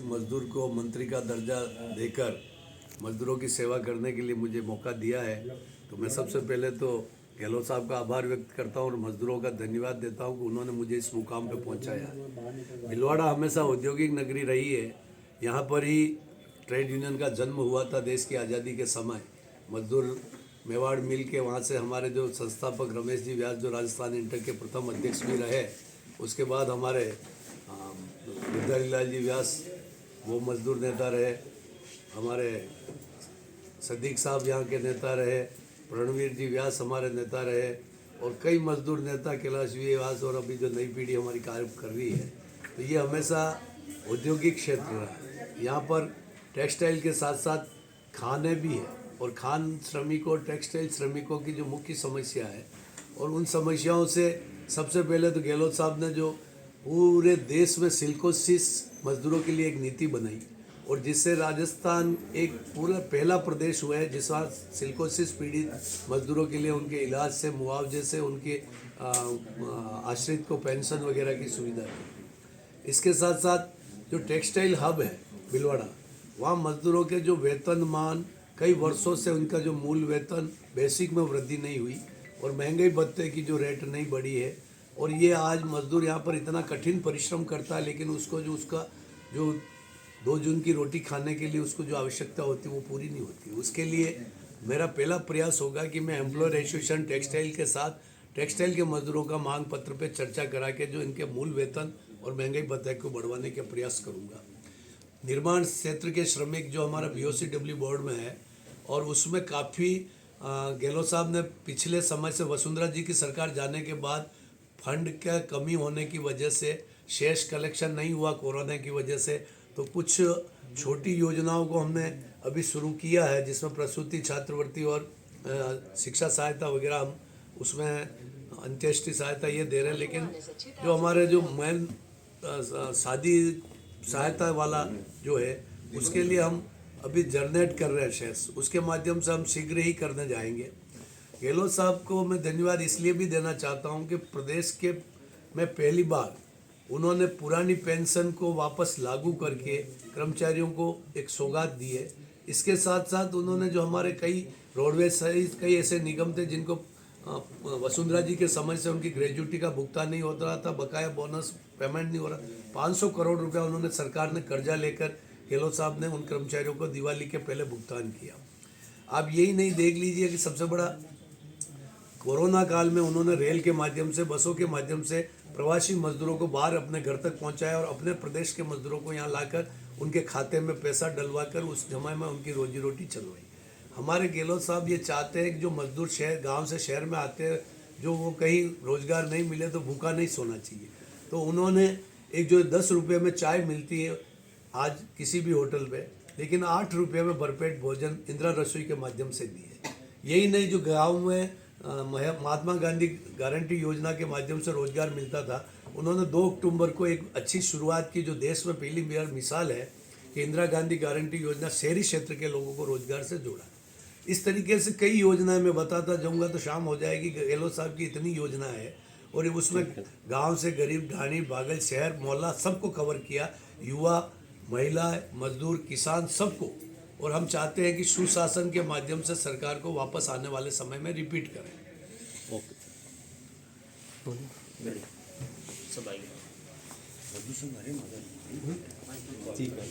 मजदूर को मंत्री का दर्जा देकर मजदूरों की सेवा करने के लिए मुझे मौका दिया है, तो मैं सबसे पहले तो गहलोत साहब का आभार व्यक्त करता हूँ और मजदूरों का धन्यवाद देता हूँ कि उन्होंने मुझे इस मुकाम पर पहुँचाया। भीलवाड़ा हमेशा औद्योगिक नगरी रही है। यहाँ पर ही ट्रेड यूनियन का जन्म हुआ था देश की आज़ादी के समय। मजदूर मेवाड़ मिल के वहाँ से हमारे जो संस्थापक रमेश जी व्यास जो राजस्थान इंटर के प्रथम अध्यक्ष भी रहे, उसके बाद हमारे गिरधारी लाल जी व्यास वो मजदूर नेता रहे, हमारे सदीक साहब यहाँ के नेता रहे, प्रणवीर जी व्यास हमारे नेता रहे और कई मजदूर नेता कैलाश व्यास और अभी जो नई पीढ़ी हमारी कार्य कर रही है। तो ये हमेशा औद्योगिक क्षेत्र रहा है। यहाँ पर टेक्सटाइल के साथ साथ खाने भी है और खान श्रमिकों टेक्सटाइल श्रमिकों की जो मुख्य समस्या है और उन समस्याओं से सबसे पहले तो गहलोत साहब ने जो पूरे देश में सिल्कोसिस मजदूरों के लिए एक नीति बनाई और जिससे राजस्थान एक पूरा पहला प्रदेश हुआ है जिस वहाँ सिल्कोसिस पीड़ित मजदूरों के लिए उनके इलाज से मुआवजे से उनके आश्रित को पेंशन वगैरह की सुविधा है। इसके साथ साथ जो टेक्सटाइल हब है भीलवाड़ा, वहाँ मजदूरों के जो वेतनमान कई वर्षों से उनका जो मूल वेतन बेसिक में वृद्धि नहीं हुई और महंगाई भत्ते की जो रेट नहीं बढ़ी है और ये आज मजदूर यहाँ पर इतना कठिन परिश्रम करता है लेकिन उसको जो उसका जो 2 जून की रोटी खाने के लिए उसको जो आवश्यकता होती है वो पूरी नहीं होती। उसके लिए मेरा पहला प्रयास होगा कि मैं एम्प्लॉयर एसोसिएशन टेक्सटाइल के साथ टेक्सटाइल के मजदूरों का मांग पत्र पे चर्चा करा के जो इनके मूल वेतन और महंगाई भत्ते को बढ़वाने के प्रयास करूँगा। निर्माण क्षेत्र के श्रमिक जो हमारा BOCW बोर्ड में है और उसमें काफ़ी गहलोत साहब ने पिछले समय से वसुंधरा जी की सरकार जाने के बाद फंड का कमी होने की वजह से शेष कलेक्शन नहीं हुआ कोरोना की वजह से, तो कुछ छोटी योजनाओं को हमने अभी शुरू किया है जिसमें प्रसूति छात्रवृत्ति और शिक्षा सहायता वगैरह हम उसमें अंत्येष्टि सहायता ये दे रहे हैं। लेकिन जो हमारे जो मेन शादी सहायता वाला जो है उसके लिए हम अभी जनरेट कर रहे हैं शेष, उसके माध्यम से हम शीघ्र ही करने जाएंगे। गहलोत साहब को मैं धन्यवाद इसलिए भी देना चाहता हूं कि प्रदेश के में पहली बार उन्होंने पुरानी पेंशन को वापस लागू करके कर्मचारियों को एक सौगात दी है। इसके साथ साथ उन्होंने जो हमारे कई रोडवेज सहित कई ऐसे निगम थे जिनको वसुंधरा जी के समय से उनकी ग्रेजुटी का भुगतान नहीं होता रहा था, बकाया बोनस पेमेंट नहीं हो रहा, 500 करोड़ रुपया उन्होंने सरकार ने कर्जा लेकर गहलोत साहब ने उन कर्मचारियों को दिवाली के पहले भुगतान किया। आप यही नहीं देख लीजिए कि सबसे बड़ा कोरोना काल में उन्होंने रेल के माध्यम से बसों के माध्यम से प्रवासी मजदूरों को बाहर अपने घर तक पहुंचाया और अपने प्रदेश के मजदूरों को यहाँ लाकर उनके खाते में पैसा डलवाकर उस जमा में उनकी रोजी रोटी चलवाई। हमारे गहलोत साहब ये चाहते हैं कि जो मजदूर शहर गांव से शहर में आते हैं जो वो कहीं रोजगार नहीं मिले तो भूखा नहीं सोना चाहिए, तो उन्होंने एक जो 10 रुपये में चाय मिलती है आज किसी भी होटल पे, लेकिन 8 रुपये में भरपेट भोजन इंदिरा रसोई के माध्यम से दी है। यही नहीं, जो गाँव में महात्मा गांधी गारंटी योजना के माध्यम से रोजगार मिलता था, उन्होंने 2 अक्टूबर को एक अच्छी शुरुआत की जो देश में पहली बार मिसाल है कि इंदिरा गांधी गारंटी योजना शहरी क्षेत्र के लोगों को रोजगार से जोड़ा। इस तरीके से कई योजनाएं मैं बताता जाऊंगा तो शाम हो जाएगी। गहलोत साहब की इतनी योजना है और उसमें गांव से गरीब ढाणी बागल शहर मोहल्ला सबको कवर किया, युवा महिला मजदूर किसान सबको। और हम चाहते हैं कि सुशासन के माध्यम से सरकार को वापस आने वाले समय में रिपीट करें। ओके सब आएंगे ठीक है।